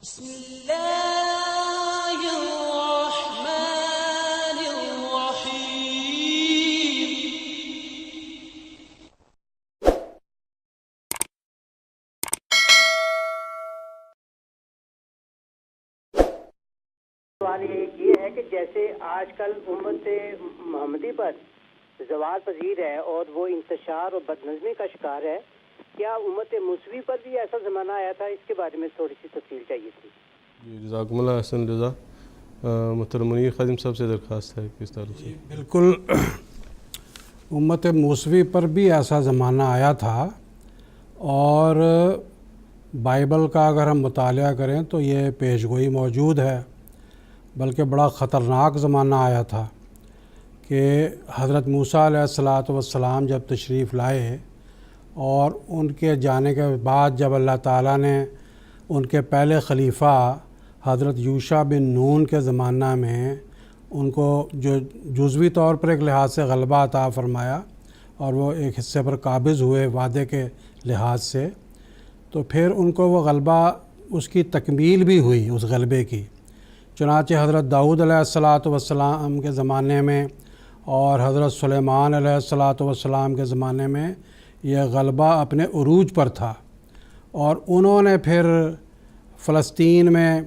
بسم اللہ الرحمن الرحیم۔ سوال یہ ہے کہ جیسے آج کل امت محمدی پر زوال پذیر ہے اور وہ انتشار اور بدنظمی کا شکار ہے، کیا امت موسوی پر بھی ایسا زمانہ آیا تھا؟ اس کے بارے میں تھوڑی سی تفصیل چاہیے تھی۔ جی جزاکم اللہ احسن رضا۔ محترم منیر خادم صاحب سے درخواست ہے کس تعلق سے؟ بالکل، امت موسوی پر بھی ایسا زمانہ آیا تھا، اور بائبل کا اگر ہم مطالعہ کریں تو یہ پیشگوئی موجود ہے۔ بلکہ بڑا خطرناک زمانہ آیا تھا کہ حضرت موسیٰ علیہ السلام جب تشریف لائے اور ان کے جانے کے بعد جب اللہ تعالیٰ نے ان کے پہلے خلیفہ حضرت یوشع بن نون کے زمانہ میں ان کو جو جزوی طور پر ایک لحاظ سے غلبہ عطا فرمایا اور وہ ایک حصے پر قابض ہوئے وعدے کے لحاظ سے، تو پھر ان کو وہ غلبہ اس کی تکمیل بھی ہوئی اس غلبے کی۔ چنانچہ حضرت داؤد علیہ السلام کے زمانے میں اور حضرت سلیمان علیہ السلام کے زمانے میں یہ غلبہ اپنے عروج پر تھا، اور انہوں نے پھر فلسطین میں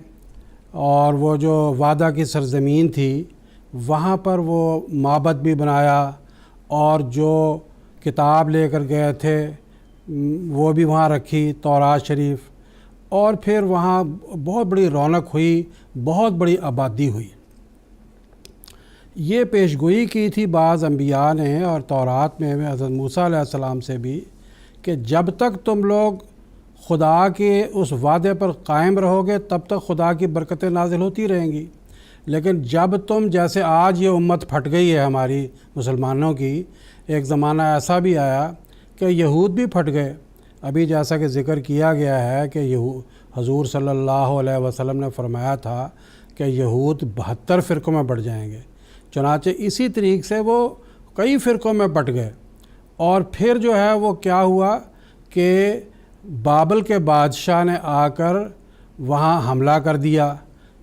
اور وہ جو وعدہ کی سرزمین تھی وہاں پر وہ معبد بھی بنایا، اور جو کتاب لے کر گئے تھے وہ بھی وہاں رکھی، تورات شریف، اور پھر وہاں بہت بڑی رونق ہوئی، بہت بڑی آبادی ہوئی۔ یہ پیشگوئی کی تھی بعض انبیاء نے اور تورات میں حضرت موسیٰ علیہ السلام سے بھی، کہ جب تک تم لوگ خدا کے اس وعدے پر قائم رہو گے تب تک خدا کی برکتیں نازل ہوتی رہیں گی، لیکن جب تم جیسے آج یہ امت پھٹ گئی ہے ہماری مسلمانوں کی، ایک زمانہ ایسا بھی آیا کہ یہود بھی پھٹ گئے۔ ابھی جیسا کہ ذکر کیا گیا ہے کہ حضور صلی اللہ علیہ وسلم نے فرمایا تھا کہ یہود 72 فرقوں میں بٹ جائیں گے، چنانچہ اسی طریقے سے وہ کئی فرقوں میں بٹ گئے۔ اور پھر جو ہے وہ کیا ہوا کہ بابل کے بادشاہ نے آ کر وہاں حملہ کر دیا،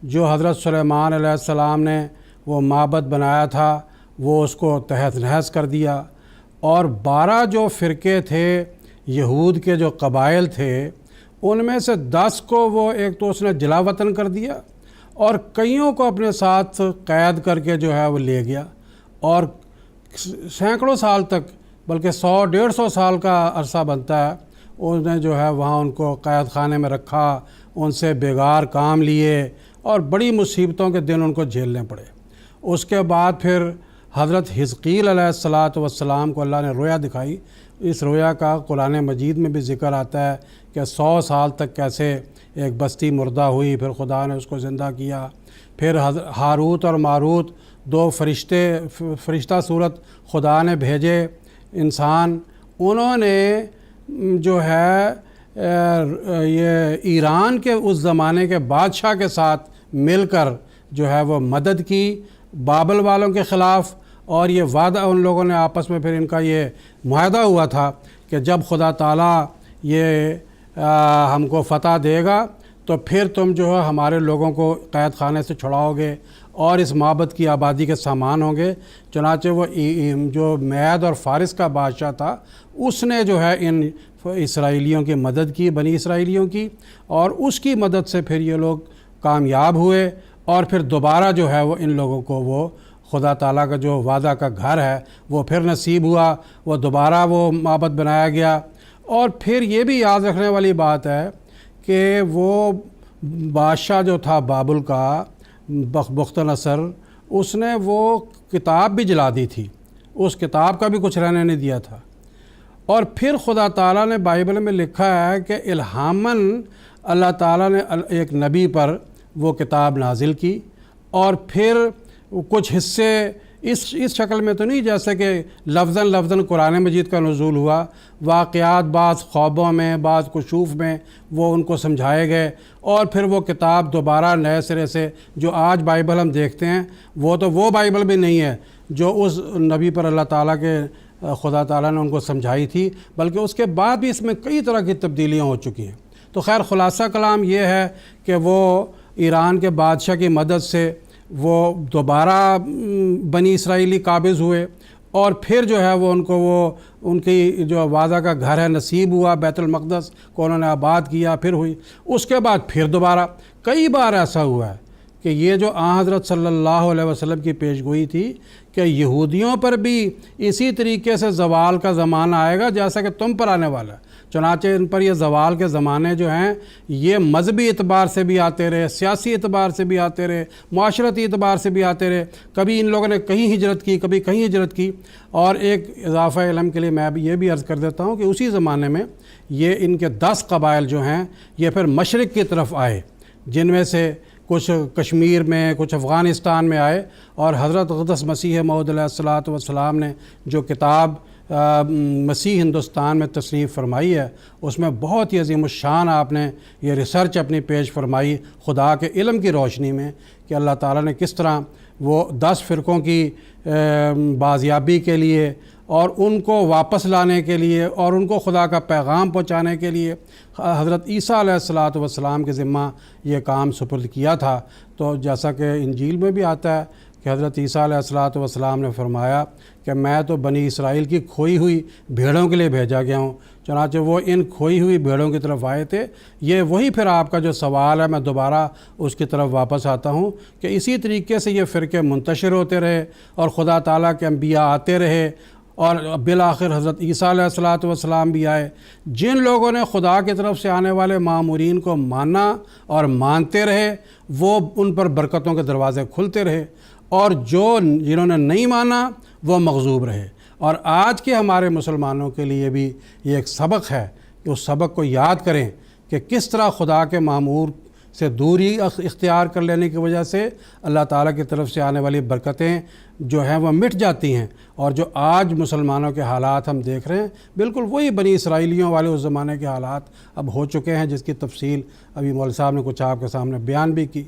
جو حضرت سلیمان علیہ السلام نے وہ معبد بنایا تھا وہ اس کو تہس نہس کر دیا، اور 12 جو فرقے تھے یہود کے جو قبائل تھے ان میں سے 10 کو وہ ایک تو اس نے جلا وطن کر دیا، اور کئیوں کو اپنے ساتھ قید کر کے جو ہے وہ لے گیا، اور سینکڑوں سال تک، بلکہ 100-150 سال کا عرصہ بنتا ہے، اس نے جو ہے وہاں ان کو قید خانے میں رکھا، ان سے بیگار کام لیے، اور بڑی مصیبتوں کے دن ان کو جھیلنے پڑے۔ اس کے بعد پھر حضرت حزقیل علیہ السلام کو اللہ نے رویا دکھائی۔ اس رویا کا قرآن مجید میں بھی ذکر آتا ہے کہ 100 سال تک کیسے ایک بستی مردہ ہوئی، پھر خدا نے اس کو زندہ کیا۔ پھر ہاروت اور ماروت 2 فرشتہ صورت خدا نے بھیجے انسان، انہوں نے جو ہے یہ ایران کے اس زمانے کے بادشاہ کے ساتھ مل کر جو ہے وہ مدد کی بابل والوں کے خلاف، اور یہ وعدہ ان لوگوں نے آپس میں پھر ان کا یہ معاہدہ ہوا تھا کہ جب خدا تعالیٰ یہ ہم کو فتح دے گا تو پھر تم جو ہے ہمارے لوگوں کو قید خانے سے چھڑاؤ گے اور اس معبد کی آبادی کے سامان ہوں گے۔ چنانچہ وہ جو میعد اور فارس کا بادشاہ تھا اس نے جو ہے ان اسرائیلیوں کی مدد کی، بنی اسرائیلیوں کی، اور اس کی مدد سے پھر یہ لوگ کامیاب ہوئے، اور پھر دوبارہ جو ہے وہ ان لوگوں کو وہ خدا تعالیٰ کا جو وعدہ کا گھر ہے وہ پھر نصیب ہوا، وہ دوبارہ وہ معبد بنایا گیا۔ اور پھر یہ بھی یاد رکھنے والی بات ہے کہ وہ بادشاہ جو تھا بابل کا بخت نصر، اس نے وہ کتاب بھی جلا دی تھی، اس کتاب کا بھی کچھ رہنے نہیں دیا تھا۔ اور پھر خدا تعالیٰ نے بائبل میں لکھا ہے کہ الہاماً اللہ تعالیٰ نے ایک نبی پر وہ کتاب نازل کی، اور پھر کچھ حصے اس شکل میں تو نہیں جیسے کہ لفظاً قرآن مجید کا نزول ہوا، واقعات بعض خوابوں میں بعض کشوف میں وہ ان کو سمجھائے گئے، اور پھر وہ کتاب دوبارہ نئے سرے سے جو آج بائبل ہم دیکھتے ہیں وہ تو وہ بائبل بھی نہیں ہے جو اس نبی پر اللہ تعالیٰ کے خدا تعالیٰ نے ان کو سمجھائی تھی، بلکہ اس کے بعد بھی اس میں کئی طرح کی تبدیلیاں ہو چکی ہیں۔ تو تو خیر خلاصہ کلام یہ ہے کہ وہ ایران کے بادشاہ کی مدد سے وہ دوبارہ بنی اسرائیلی قابض ہوئے، اور پھر جو ہے وہ ان کی جو وعدہ کا گھر ہے نصیب ہوا، بیت المقدس کو انہوں نے آباد کیا، پھر ہوئی۔ اس کے بعد پھر دوبارہ کئی بار ایسا ہوا ہے کہ یہ جو آن حضرت صلی اللہ علیہ وسلم کی پیش گوئی تھی کہ یہودیوں پر بھی اسی طریقے سے زوال کا زمانہ آئے گا جیسا کہ تم پر آنے والا ہے۔ چنانچہ ان پر یہ زوال کے زمانے جو ہیں یہ مذہبی اعتبار سے بھی آتے رہے، سیاسی اعتبار سے بھی آتے رہے، معاشرتی اعتبار سے بھی آتے رہے، کبھی ان لوگوں نے کہیں ہجرت کی، کبھی کہیں ہجرت کی۔ اور ایک اضافہ علم کے لیے میں یہ بھی عرض کر دیتا ہوں کہ اسی زمانے میں یہ ان کے 10 قبائل جو ہیں یہ پھر مشرق کی طرف آئے، جن میں سے کچھ کشمیر میں، کچھ افغانستان میں آئے، اور حضرت اقدس مسیح موعود علیہ الصلوۃ والسلام نے جو کتاب مسیح ہندوستان میں تصنیف فرمائی ہے اس میں بہت ہی عظیم الشان آپ نے یہ ریسرچ اپنی پیش فرمائی خدا کے علم کی روشنی میں کہ اللہ تعالیٰ نے کس طرح وہ 10 فرقوں کی بازیابی کے لیے اور ان کو واپس لانے کے لیے اور ان کو خدا کا پیغام پہنچانے کے لیے حضرت عیسیٰ علیہ الصلوۃ والسلام کے ذمہ یہ کام سپرد کیا تھا۔ تو جیسا کہ انجیل میں بھی آتا ہے کہ حضرت عیسیٰ علیہ الصلوۃ والسلام نے فرمایا کہ میں تو بنی اسرائیل کی کھوئی ہوئی بھیڑوں کے لیے بھیجا گیا ہوں، چنانچہ وہ ان کھوئی ہوئی بھیڑوں کی طرف آئے تھے۔ یہ وہی پھر آپ کا جو سوال ہے میں دوبارہ اس کی طرف واپس آتا ہوں کہ اسی طریقے سے یہ فرقے منتشر ہوتے رہے اور خدا تعالیٰ کے انبیاء آتے رہے، اور بالآخر حضرت عیسیٰ علیہ الصلوۃ والسلام بھی آئے۔ جن لوگوں نے خدا کی طرف سے آنے والے مامورین کو مانا اور مانتے رہے وہ ان پر برکتوں کے دروازے کھلتے رہے، اور جنہوں نے نہیں مانا وہ مغضوب رہے۔ اور آج کے ہمارے مسلمانوں کے لیے بھی یہ ایک سبق ہے کہ اس سبق کو یاد کریں کہ کس طرح خدا کے مامور سے دوری اختیار کر لینے کی وجہ سے اللہ تعالیٰ کی طرف سے آنے والی برکتیں جو ہیں وہ مٹ جاتی ہیں، اور جو آج مسلمانوں کے حالات ہم دیکھ رہے ہیں بالکل وہی بنی اسرائیلیوں والے اس زمانے کے حالات اب ہو چکے ہیں، جس کی تفصیل ابھی مولوی صاحب نے کچھ آپ کے سامنے بیان بھی کی۔